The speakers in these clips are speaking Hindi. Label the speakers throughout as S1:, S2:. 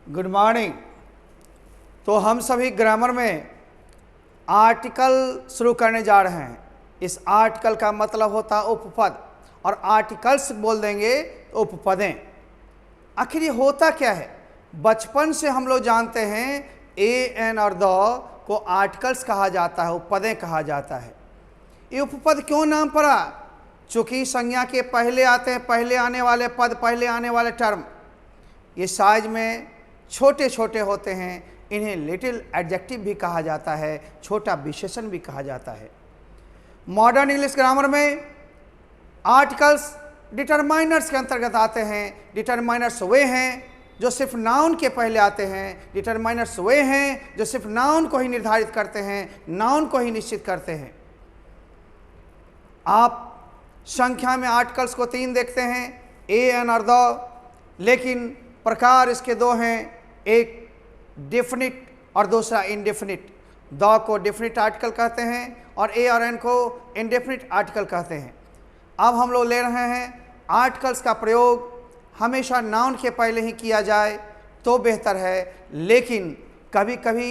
S1: Good morning. तो हम सभी ग्रामर में आर्टिकल शुरू करने जा रहे हैं। इस आर्टिकल का मतलब होता है उपपद, और आर्टिकल्स बोल देंगे तो उपपदें। आखिर ये होता क्या है? बचपन से हम लोग जानते हैं ए एन और द को आर्टिकल्स कहा जाता है, उपपदें कहा जाता है। ये उपपद क्यों नाम पड़ा? चूंकि संज्ञा के पहले आते हैं, पहले आने वाले पद, पहले आने वाले टर्म। ये साइज में छोटे छोटे होते हैं, इन्हें लिटिल एडजेक्टिव भी कहा जाता है, छोटा विशेषण भी कहा जाता है। मॉडर्न इंग्लिश ग्रामर में आर्टिकल्स डिटरमाइनर्स के अंतर्गत आते हैं। डिटरमाइनर्स वे हैं जो सिर्फ नाउन के पहले आते हैं। डिटरमाइनर्स वे हैं जो सिर्फ नाउन को ही निर्धारित करते हैं, नाउन को ही निश्चित करते हैं। आप संख्या में आर्टिकल्स को 3 देखते हैं, ए एन और द, लेकिन प्रकार इसके 2 हैं, एक डेफिनिट और दूसरा इनडेफिनिट। द को डेफिनिट आर्टिकल कहते हैं और ए और एन को इनडेफिनिट आर्टिकल कहते हैं। अब हम लोग ले रहे हैं आर्टिकल्स का प्रयोग हमेशा नाउन के पहले ही किया जाए तो बेहतर है, लेकिन कभी कभी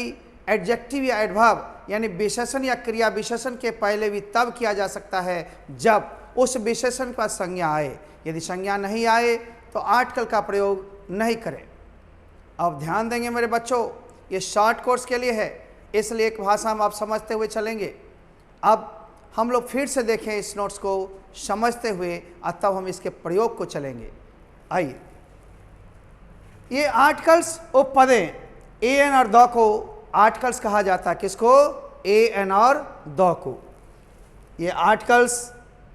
S1: एडजेक्टिव या एडवर्ब यानी विशेषण या क्रिया विशेषण के पहले भी तब किया जा सकता है जब उस विशेषण का संज्ञा आए। यदि संज्ञा नहीं आए तो आर्टिकल का प्रयोग नहीं करें। अब ध्यान देंगे मेरे बच्चों, ये शॉर्ट कोर्स के लिए है, इसलिए एक भाषा में आप समझते हुए चलेंगे। अब हम लोग फिर से देखें इस नोट्स को समझते हुए, तब हम इसके प्रयोग को चलेंगे। आइए, ये आर्टिकल्स उपपदें, ए एन और द को आर्टिकल्स कहा जाता है। किसको? ए एन और द को। ये आर्टिकल्स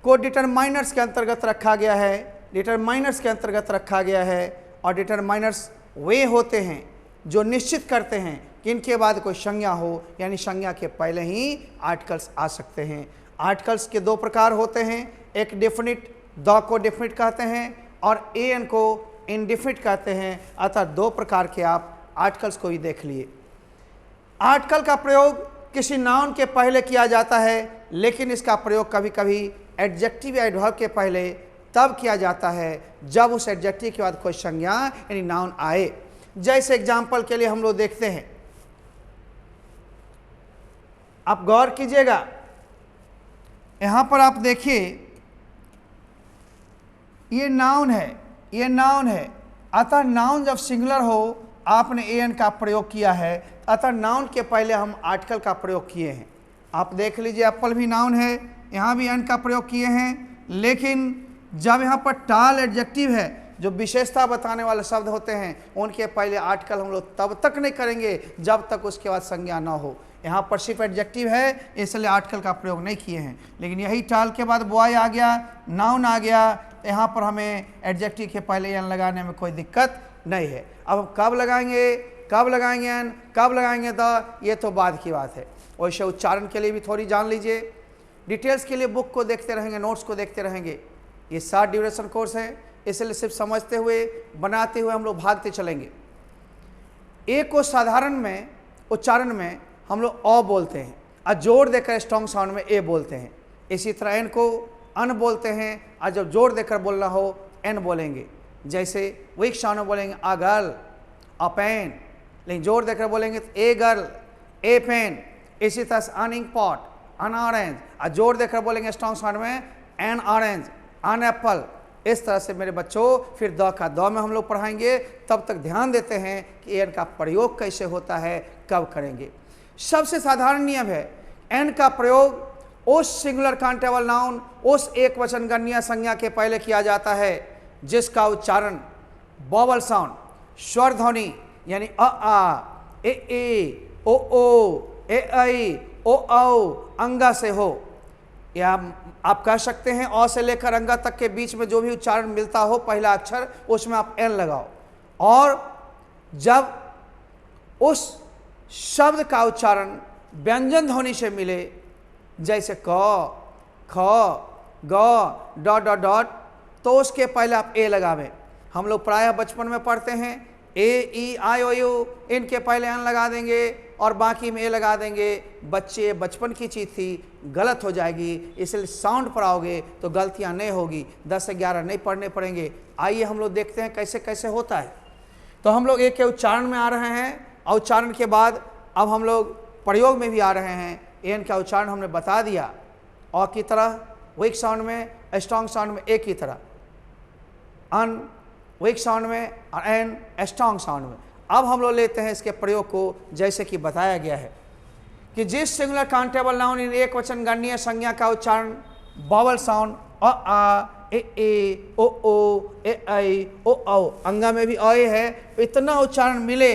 S1: को डिटरमाइनर्स के अंतर्गत रखा गया है, डिटरमाइनर्स के अंतर्गत रखा गया है। और डिटरमाइनर्स वे होते हैं जो निश्चित करते हैं कि इनके बाद कोई संज्ञा हो, यानी संज्ञा के पहले ही आर्टिकल्स आ सकते हैं। आर्टिकल्स के 2 प्रकार होते हैं, एक डेफिनिट, द को डेफिनिट कहते हैं, और ए एन को इनडेफिनिट कहते हैं। अतः 2 प्रकार के आप आर्टिकल्स को ही देख लिए। आर्टिकल का प्रयोग किसी नाउन के पहले किया जाता है, लेकिन इसका प्रयोग कभी कभी एडजेक्टिव या एडवर्ब के पहले तब किया जाता है जब उस एडजेक्टिव के बाद कोई संज्ञा यानी नाउन आए। जैसे एग्जाम्पल के लिए हम लोग देखते हैं, आप गौर कीजिएगा, यहां पर आप देखिए ये नाउन है, ये नाउन है। अतः नाउन जब सिंगुलर हो, आपने ए एन का प्रयोग किया है, अतः नाउन के पहले हम आर्टिकल का प्रयोग किए हैं। आप देख लीजिए, एप्पल भी नाउन है, यहाँ भी एन का प्रयोग किए हैं, लेकिन जब यहाँ पर टाल एडजेक्टिव है, जो विशेषता बताने वाले शब्द होते हैं, उनके पहले आर्टिकल हम लोग तब तक नहीं करेंगे जब तक उसके बाद संज्ञा ना हो। यहाँ पर सिर्फ एडजेक्टिव है, इसलिए आर्टिकल का प्रयोग नहीं किए हैं। लेकिन यही टाल के बाद बॉय आ गया, नाउन आ गया, यहाँ पर हमें एडजेक्टिव के पहले एन लगाने में कोई दिक्कत नहीं है। अब हम कब लगाएंगे, कब लगाएंगे एन, कब लगाएंगे द, ये तो बाद की बात है। वैसे उच्चारण के लिए भी थोड़ी जान लीजिए। डिटेल्स के लिए बुक को देखते रहेंगे, नोट्स को देखते रहेंगे। ये 7 ड्यूरेशन कोर्स है, इसलिए सिर्फ समझते हुए, बनाते हुए हम लोग भागते चलेंगे। ए को साधारण में उच्चारण में हम लोग अ बोलते हैं, और जोर देकर स्ट्रॉन्ग साउंड में ए बोलते हैं। इसी तरह एन को अन बोलते हैं, और जब जोर देकर बोलना हो एन बोलेंगे। जैसे वीक साउंड में बोलेंगे अ गर्ल, अ पेन, लेकिन जोर देकर बोलेंगे तो ए गर्ल, ए पेन। इसी तरह से अन इंक पॉट, अन ऑरेंज, और जोर देकर बोलेंगे स्ट्रॉन्ग साउंड में एन ऑरेंज, अन एप्पल। इस तरह से मेरे बच्चों फिर द का द में हम लोग पढ़ाएंगे। तब तक ध्यान देते हैं कि एन का प्रयोग कैसे होता है, कब करेंगे। सबसे साधारण नियम है, एन का प्रयोग उस सिंगुलर काउंटेबल नाउन, उस एक वचन गणनीय संज्ञा के पहले किया जाता है जिसका उच्चारण वोवल साउंड, स्वर ध्वनि यानी अ आ, ए ओ ओ, ए ऐ, ओ औ, अंगा से हो। या आप कह सकते हैं अ से लेकर अंगा तक के बीच में जो भी उच्चारण मिलता हो पहला अक्षर, उसमें आप एन लगाओ। और जब उस शब्द का उच्चारण व्यंजन ध्वनि से मिले, जैसे क, ख, ग, डॉट डॉट डॉट, तो उसके पहले आप ए लगावें। हम लोग प्रायः बचपन में पढ़ते हैं ए ई आई ओ यू, इनके पहले एन लगा देंगे और बाकी में ए लगा देंगे। बच्चे, बचपन की चीज़ थी, गलत हो जाएगी, इसलिए साउंड पर आओगे तो गलतियां नहीं होगी। 10 से 11 नहीं पढ़ने पड़ेंगे। आइए हम लोग देखते हैं कैसे कैसे होता है। तो हम लोग एक के उच्चारण में आ रहे हैं और उच्चारण के बाद अब हम लोग प्रयोग में भी आ रहे हैं। एन का उच्चारण हमने बता दिया, अ की तरह वीक साउंड में, स्ट्रॉन्ग साउंड में ए की तरह, अन वीक साउंड में और एन स्ट्रॉन्ग साउंड में। अब हम लोग लेते हैं इसके प्रयोग को, जैसे कि बताया गया है कि जिस सिंगुलर काउंटेबल नाउन इन एक वचन गणनीय संज्ञा का उच्चारण वॉवल साउंड अ आ ए ओ ए आई ओ औ, अंगा में भी अ है, इतना उच्चारण मिले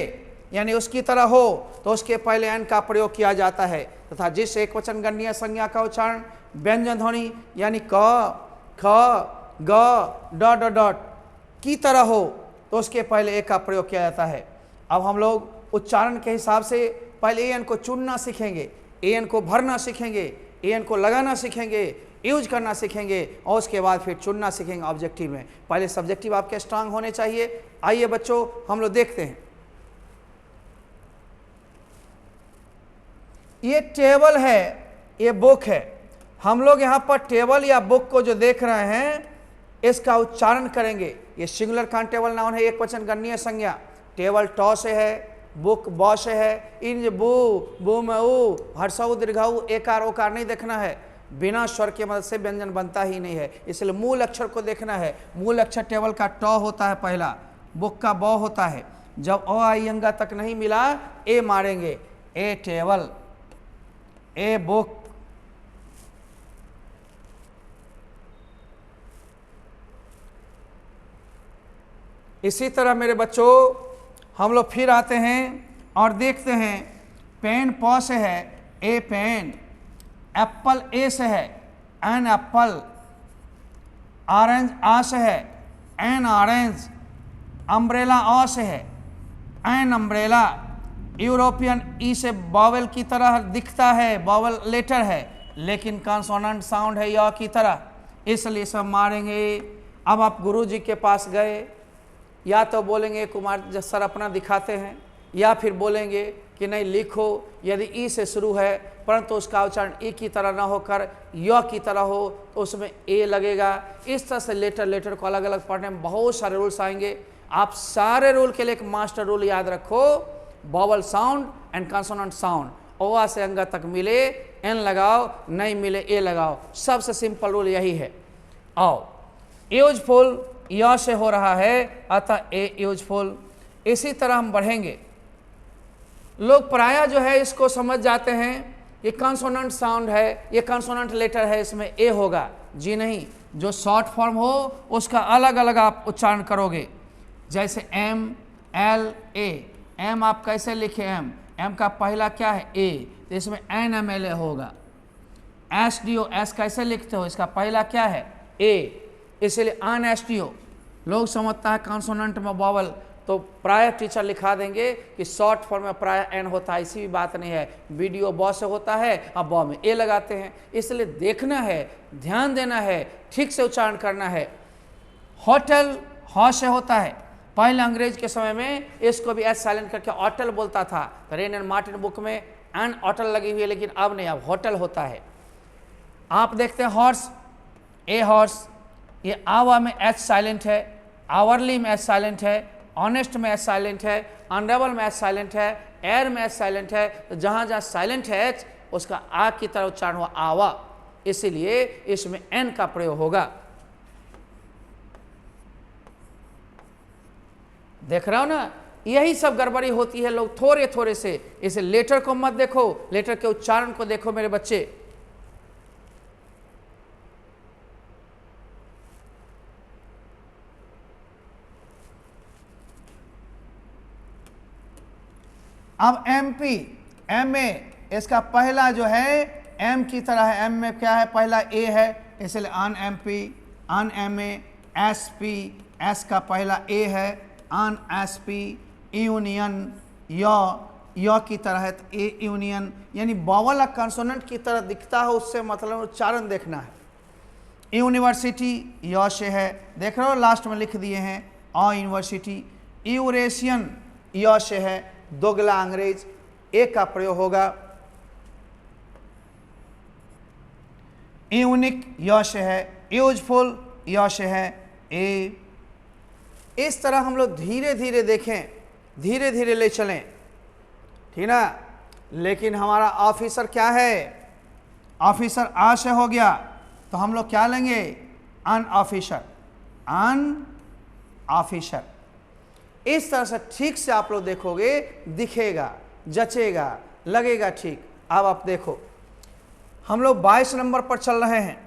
S1: यानी उसकी तरह हो तो उसके पहले एन का प्रयोग किया जाता है। तथा जिस एक वचन गणनीय संज्ञा का उच्चारण व्यंजन ध्वनि यानी क ख ग डॉट डॉट डॉट की तरह हो तो उसके पहले ए का प्रयोग किया जाता है। अब हम लोग उच्चारण के हिसाब से पहले ए एन को चुनना सीखेंगे, ए एन को भरना सीखेंगे, ए एन को लगाना सीखेंगे, यूज करना सीखेंगे और उसके बाद फिर चुनना सीखेंगे ऑब्जेक्टिव में। पहले सब्जेक्टिव आपके स्ट्रांग होने चाहिए। आइए बच्चों हम लोग देखते हैं, ये टेबल है, ये बुक है। हम लोग यहाँ पर टेबल या बुक को जो देख रहे हैं इसका उच्चारण करेंगे। ये सिंगुलर काउंटेबल नाउन है, एक वचन गणनीय संज्ञा। टेबल ट से है, बुक ब से है। इन बू में ऊ, हर्षऊ दीर्घऊ एकार ओकार नहीं देखना है, बिना स्वर की मदद से व्यंजन बनता ही नहीं है, इसलिए मूल अक्षर को देखना है। मूल अक्षर टेबल का ट होता है पहला, बुक का ब होता है। जब अ आई अंगा तक नहीं मिला ए मारेंगे, ए टेबल, ए बुक। इसी तरह मेरे बच्चों हम लोग फिर आते हैं और देखते हैं, पेन प से है, ए पेन। एप्पल ए से है, एन एप्पल। ऑरेंज आ से है, एन ऑरेंज। अम्ब्रेला अ से है, एन अम्ब्रेला। यूरोपियन ई से बॉवल की तरह दिखता है, बॉवल लेटर है लेकिन कॉन्सोनेंट साउंड है य की तरह, इसलिए सब मारेंगे। अब आप गुरु जी के पास गए, या तो बोलेंगे कुमार सर अपना दिखाते हैं, या फिर बोलेंगे कि नहीं लिखो, यदि ई से शुरू है परंतु उसका उच्चारण ई की तरह ना होकर य की तरह हो तो उसमें ए लगेगा। इस तरह से लेटर को अलग अलग पढ़ने में बहुत सारे रूल्स आएंगे। आप सारे रूल के लिए एक मास्टर रूल याद रखो, vowel sound and consonant sound. O से अंग तक मिले एन लगाओ, नहीं मिले ए लगाओ, सबसे सिंपल रूल यही है। आओ, यूजफुल य से हो रहा है अतः ए यूजफुल। इसी तरह हम बढ़ेंगे। लोग प्रायः जो है इसको समझ जाते हैं ये कॉन्सोनेंट साउंड है, ये कॉन्सोनेंट लेटर है, इसमें ए होगा। जी नहीं, जो शॉर्ट फॉर्म हो उसका अलग अलग आप उच्चारण करोगे। जैसे एम एल ए, एम आप कैसे लिखे, एम का पहला क्या है ए, तो इसमें एन एम एल ए होगा। एस डी ओ, एस कैसे लिखते हो, इसका पहला क्या है ए, इसलिए अन एस टी ओ। लोग समझता है कॉन्सोनेंट में वॉवल, तो प्राय टीचर लिखा देंगे कि शॉर्ट फॉर्म में प्राय एन होता है, ऐसी भी बात नहीं है। वीडियो ब से होता है, अब ब में ए लगाते हैं, इसलिए देखना है, ध्यान देना है, ठीक से उच्चारण करना है। होटल ह से होता है, पहले अंग्रेज के समय में इसको भी एस साइलेंट करके होटल बोलता था, तो रेन एंड मार्टिन बुक में एन होटल लगी हुई है, लेकिन अब नहीं, अब होटल होता है। आप देखते हैं हॉर्स, ए हॉर्स, ये आवा में एच साइलेंट है, आवरली में एच साइलेंट है, ऑनेस्ट में एच साइलेंट है, ऑनरेबल में एच साइलेंट है, एयर में एच साइलेंट है। तो जहाँ जहाँ साइलेंट है एच, उसका आ की तरह उच्चारण हुआ आवा, इसीलिए इसमें एन का प्रयोग होगा। देख रहे हो ना, यही सब गड़बड़ी होती है, लोग थोड़े थोड़े से। इसे लेटर को मत देखो, लेटर के उच्चारण को देखो मेरे बच्चे। अब एम पी, एम ए, इसका पहला जो है एम की तरह है, एम में क्या है, पहला ए है, इसलिए an M P, an M A, S P, S का पहला ए है, अन एस पी। यूनियन य की तरह है, तो ए यूनियन, यानी वॉवल या कंसोनेंट की तरह दिखता है, उससे मतलब उच्चारण देखना है। यूनिवर्सिटी य से है, देख रहे हो लास्ट में लिख दिए हैं अ यूनिवर्सिटी। यूरेशियन य से है, दोगला अंग्रेज, ए का प्रयोग होगा। यूनिक य से है, यूजफुल य से है, ए। इस तरह हम लोग धीरे धीरे देखें धीरे धीरे ले चलें, ठीक ना। लेकिन हमारा ऑफिसर क्या है, ऑफिसर आ से हो गया तो हम लोग क्या लेंगे, अन ऑफिसर, अन ऑफिसर। इस तरह से ठीक से आप लोग देखोगे, दिखेगा, जचेगा, लगेगा ठीक। अब आप देखो, हम लोग 22 नंबर पर चल रहे हैं।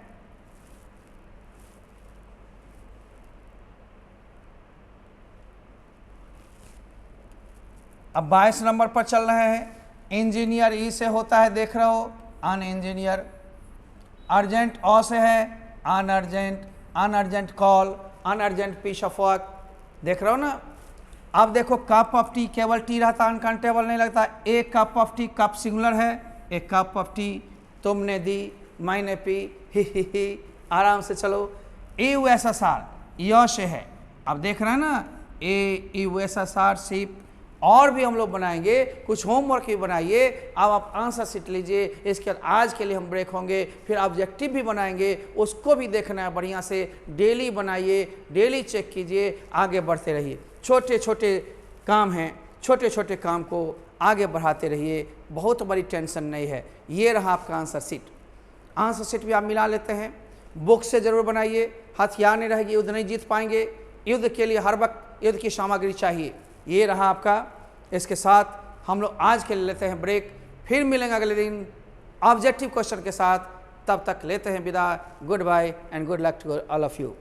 S1: अब 22 नंबर पर चल रहे हैं। इंजीनियर ई से होता है, देख रहे हो, अन इंजीनियर। अर्जेंट ओ से है, an urgent, an urgent call, an urgent piece of work, देख रहे हो ना। अब देखो कप ऑफ टी, केवल टी रहता, अनकाउंटेबल नहीं लगता। एक cup of tea, cup singular है, एक कप ऑफ टी, तुमने दी, मैंने पी, ही, आराम से चलो। EUSSR य से है, अब देख रहे हैं ना, EUSSR शिप। और भी हम लोग बनाएंगे, कुछ होमवर्क भी बनाइए। अब आप आंसर शीट लीजिए, इसके बाद आज के लिए हम ब्रेक होंगे, फिर ऑब्जेक्टिव भी बनाएंगे, उसको भी देखना है बढ़िया से। डेली बनाइए, डेली चेक कीजिए, आगे बढ़ते रहिए। छोटे छोटे काम हैं, छोटे छोटे काम को आगे बढ़ाते रहिए, बहुत बड़ी टेंशन नहीं है। ये रहा आपका आंसर शीट। आंसर शीट भी आप मिला लेते हैं, बुक से ज़रूर बनाइए। हथियार नहीं रहेगी, युद्ध नहीं जीत पाएंगे। युद्ध के लिए हर वक्त युद्ध की सामग्री चाहिए। ये रहा आपका। इसके साथ हम लोग आज के लिए लेते हैं ब्रेक, फिर मिलेंगे अगले दिन ऑब्जेक्टिव क्वेश्चन के साथ। तब तक लेते हैं विदा। Goodbye and good luck to all of you.